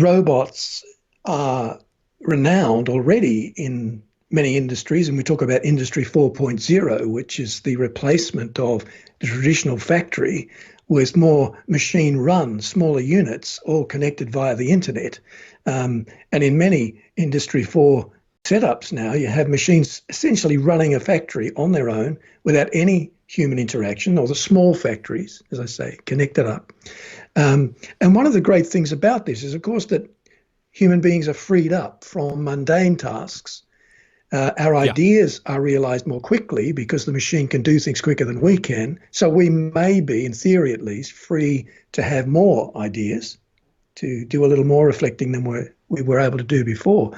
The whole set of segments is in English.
robots are renowned already in many industries, and we talk about Industry 4.0, which is the replacement of the traditional factory with more machine run, smaller units, all connected via the internet. And in many Industry 4 setups now, you have machines essentially running a factory on their own without any human interaction, or the small factories, as I say, connected up. And one of the great things about this is, of course, that human beings are freed up from mundane tasks. Our ideas are realized more quickly because the machine can do things quicker than we can. So we may be, in theory at least, free to have more ideas, to do a little more reflecting than we were able to do before.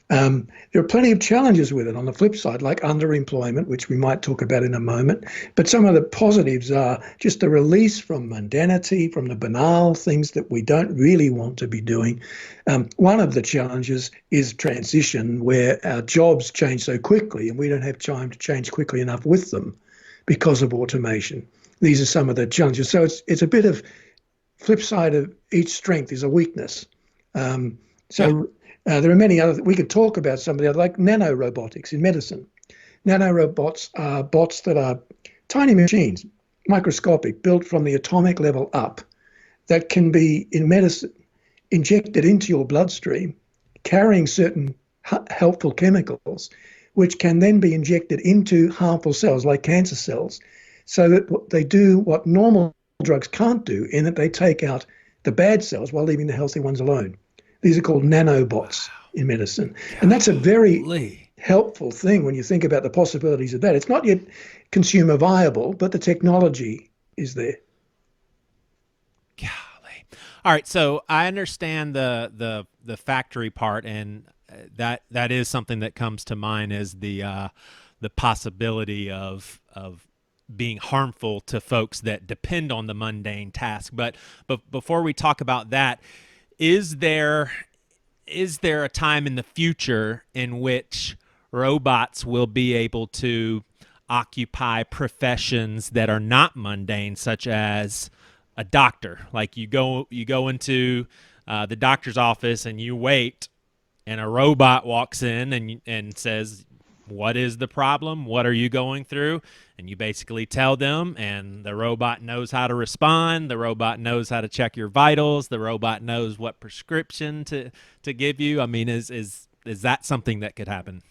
There are plenty of challenges with it on the flip side, like underemployment, which we might talk about in a moment. But some of the positives are just the release from mundanity, from the banal things that we don't really want to be doing. One of the challenges is transition, where our jobs change so quickly and we don't have time to change quickly enough with them because of automation. These are some of the challenges. So it's a bit of flip side of each strength is a weakness. There are many other, we could talk about some of the other, like nanorobotics in medicine. Nanorobots are bots that are tiny machines, microscopic, built from the atomic level up, that can be, in medicine, injected into your bloodstream, carrying certain helpful chemicals, which can then be injected into harmful cells, like cancer cells, so that they do what normal drugs can't do, in that they take out the bad cells while leaving the healthy ones alone. These are called nanobots in medicine. And that's a very helpful thing when you think about the possibilities of that. It's not yet consumer viable, but the technology is there. Golly. All right, so I understand the factory part, and that is something that comes to mind as the possibility of being harmful to folks that depend on the mundane task. But before we talk about that, is there a time in the future in which robots will be able to occupy professions that are not mundane, such as a doctor? Like you go into the doctor's office and you wait, and a robot walks in and says, "What is the problem? What are you going through?" And you basically tell them, and the robot knows how to respond. The robot knows how to check your vitals. The robot knows what prescription to give you. I mean, is that something that could happen?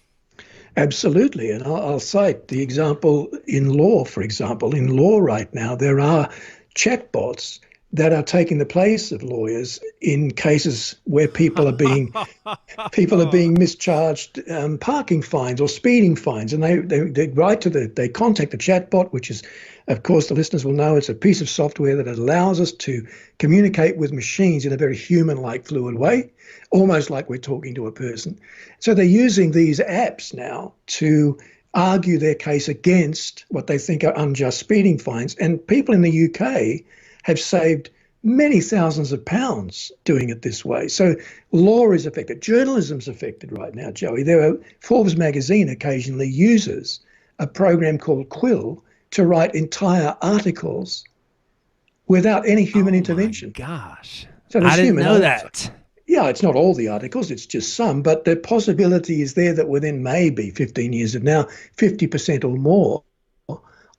Absolutely. And I'll cite the example in law, for example. In law right now, there are chatbots that are taking the place of lawyers in cases where people are being mischarged parking fines or speeding fines, and they write to they contact the chatbot, which is, of course, the listeners will know, it's a piece of software that allows us to communicate with machines in a very human-like, fluid way, almost like we're talking to a person. So they're using these apps now to argue their case against what they think are unjust speeding fines, and people in the UK have saved many thousands of pounds doing it this way. So law is affected. Journalism's affected right now, Joey. Forbes magazine occasionally uses a program called Quill to write entire articles without any human intervention. My gosh. So I didn't know that. Yeah, it's not all the articles, it's just some, but the possibility is there that within maybe 15 years of now, 50% or more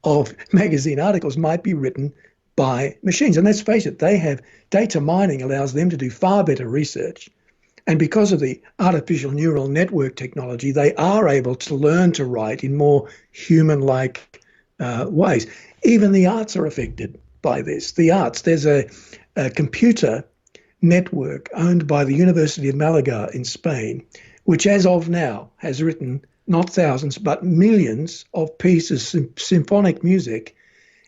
of magazine articles might be written by machines. And let's face it, data mining allows them to do far better research. And because of the artificial neural network technology, they are able to learn to write in more human-like ways. Even the arts are affected by this. The arts, there's a computer network owned by the University of Malaga in Spain, which as of now has written not thousands, but millions of pieces of symphonic music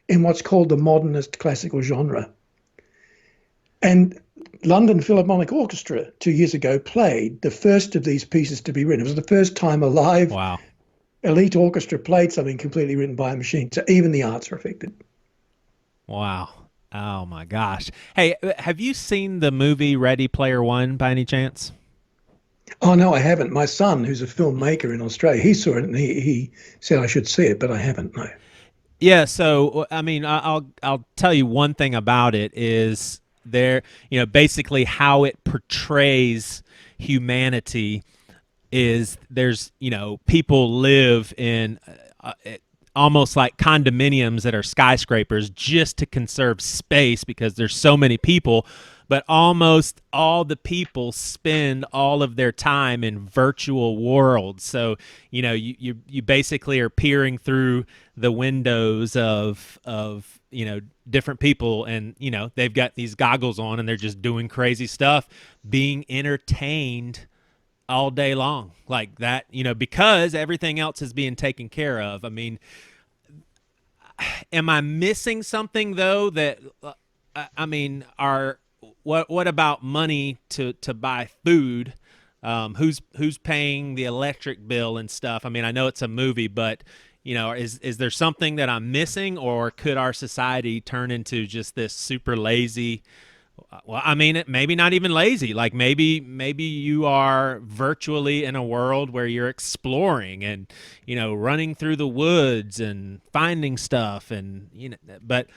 in what's called the modernist classical genre. And London Philharmonic Orchestra 2 years ago played the first of these pieces to be written. It was the first time a live elite orchestra played something completely written by a machine. So even the arts are affected. Wow. Oh my gosh. Hey, have you seen the movie Ready Player One by any chance? Oh, no, I haven't. My son, who's a filmmaker in Australia, he saw it and he said I should see it, but I haven't, no. Yeah, so I mean, I'll tell you one thing about it is there, basically how it portrays humanity is there's, people live in almost like condominiums that are skyscrapers just to conserve space because there's so many people, but almost all the people spend all of their time in virtual worlds. So, you basically are peering through the windows of different people, and they've got these goggles on and they're just doing crazy stuff, being entertained all day long like that, because everything else is being taken care of. I mean, am I missing something though? That I mean, what about money to buy food? Who's paying the electric bill and stuff? I mean, I know it's a movie, but is there something that I'm missing, or could our society turn into just this super lazy? Well, I mean, maybe not even lazy. Like maybe you are virtually in a world where you're exploring and running through the woods and finding stuff, and but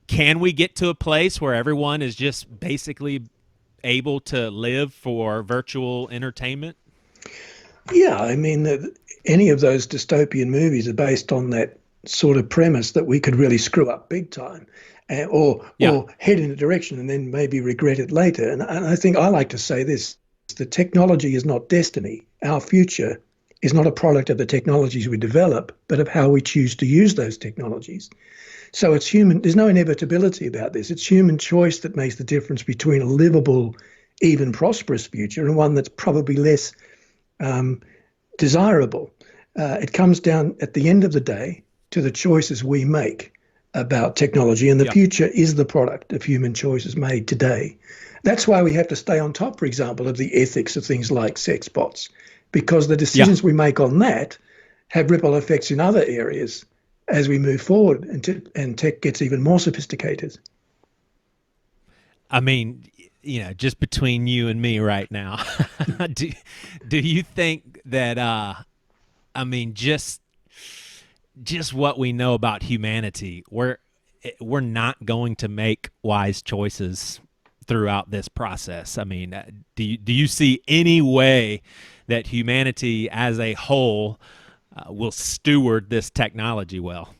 can we get to a place where everyone is just basically able to live for virtual entertainment? Yeah, I mean, any of those dystopian movies are based on that sort of premise that we could really screw up big time, Yeah. or head in a direction and then maybe regret it later. And I think I like to say this: the technology is not destiny. Our future is not a product of the technologies we develop, but of how we choose to use those technologies. So it's human. There's no inevitability about this. It's human choice that makes the difference between a livable, even prosperous future and one that's probably less desirable. It comes down at the end of the day to the choices we make about technology, and the Yeah. future is the product of human choices made today. That's why we have to stay on top, for example, of the ethics of things like sex bots, because the Yeah. decisions we make on that have ripple effects in other areas as we move forward and tech gets even more sophisticated. I mean, just between you and me right now, do do you think that I mean, just what we know about humanity, we're not going to make wise choices throughout this process? I mean, do you see any way that humanity as a whole will steward this technology well?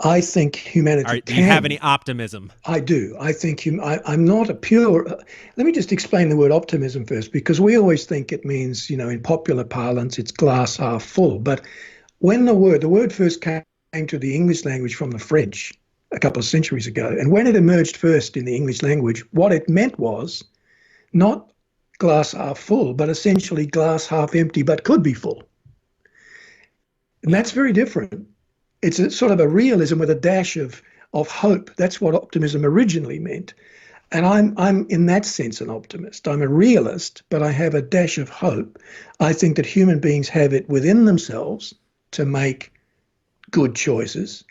I think humanity Do you have can. any optimism? I do. I think I'm not a pure. Let me just explain the word optimism first, because we always think it means, in popular parlance, it's glass half full. But when the word first came to the English language from the French a couple of centuries ago, and when it emerged first in the English language, what it meant was not glass half full, but essentially glass half empty, but could be full. And Yeah. that's very different. It's a sort of a realism with a dash of hope. That's what optimism originally meant. And I'm in that sense an optimist. I'm a realist, but I have a dash of hope. I think that human beings have it within themselves to make good choices.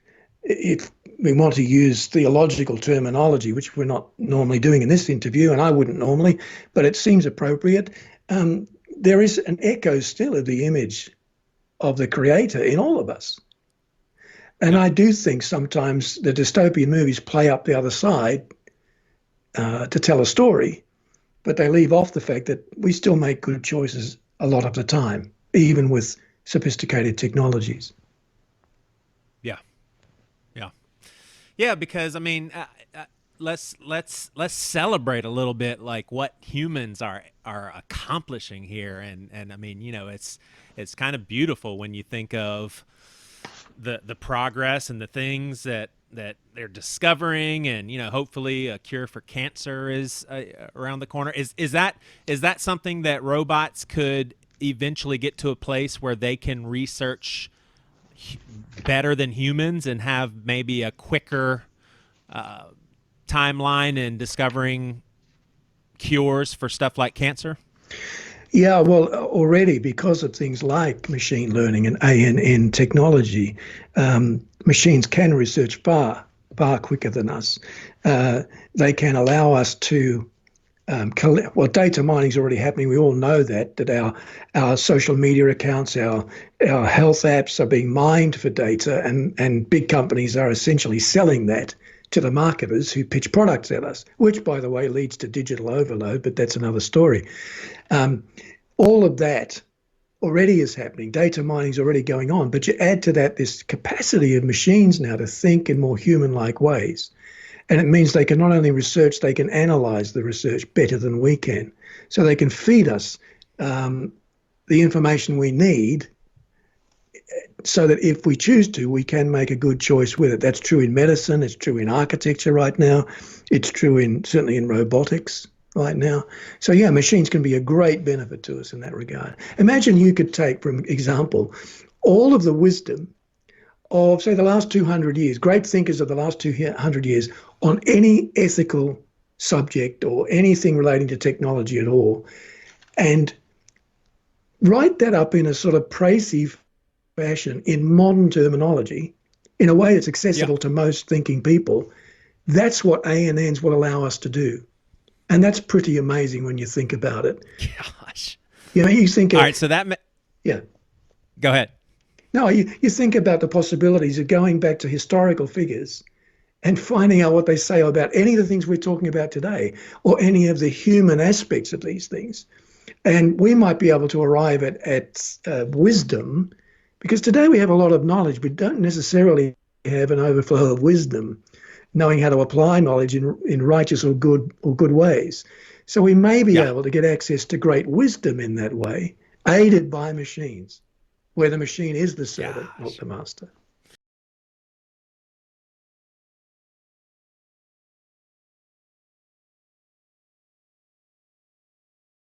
If we want to use theological terminology, which we're not normally doing in this interview, and I wouldn't normally, but it seems appropriate, there is an echo still of the image of the creator in all of us. And Yeah. I do think sometimes the dystopian movies play up the other side to tell a story, but they leave off the fact that we still make good choices a lot of the time, even with sophisticated technologies. Yeah. Yeah. Yeah, because I mean, let's celebrate a little bit like what humans are accomplishing here, and I mean, it's kind of beautiful when you think of the progress and the things that they're discovering, and hopefully a cure for cancer is around the corner. Is that something that robots could eventually get to a place where they can research better than humans and have maybe a quicker timeline in discovering cures for stuff like cancer? Yeah, well, already because of things like machine learning and ANN technology, machines can research far quicker than us. They can allow us to collect. Well, data mining is already happening. We all know that our social media accounts, our health apps are being mined for data, and big companies are essentially selling that to the marketers who pitch products at us, which, by the way, leads to digital overload, but that's another story. All of that already is happening. Data mining is already going on, but you add to that this capacity of machines now to think in more human-like ways. And it means they can not only research, they can analyze the research better than we can. So they can feed us the information we need so that if we choose to, we can make a good choice with it. That's true in medicine. It's true in architecture right now. It's true certainly in robotics right now. So yeah, machines can be a great benefit to us in that regard. Imagine you could take, for example, all of the wisdom of, say, the last 200 years, great thinkers of the last 200 years on any ethical subject or anything relating to technology at all, and write that up in a sort of précis fashion in modern terminology, in a way that's accessible to most thinking people. That's what ANNs will allow us to do. And that's pretty amazing when you think about it. Gosh. You know, you think... All right, so that... Yeah. Go ahead. No, you think about the possibilities of going back to historical figures and finding out what they say about any of the things we're talking about today, or any of the human aspects of these things. And we might be able to arrive at wisdom, because today we have a lot of knowledge, but don't necessarily have an overflow of wisdom, knowing how to apply knowledge in righteous or good ways. So we may be able to get access to great wisdom in that way, aided by machines, where the machine is the servant, not the master.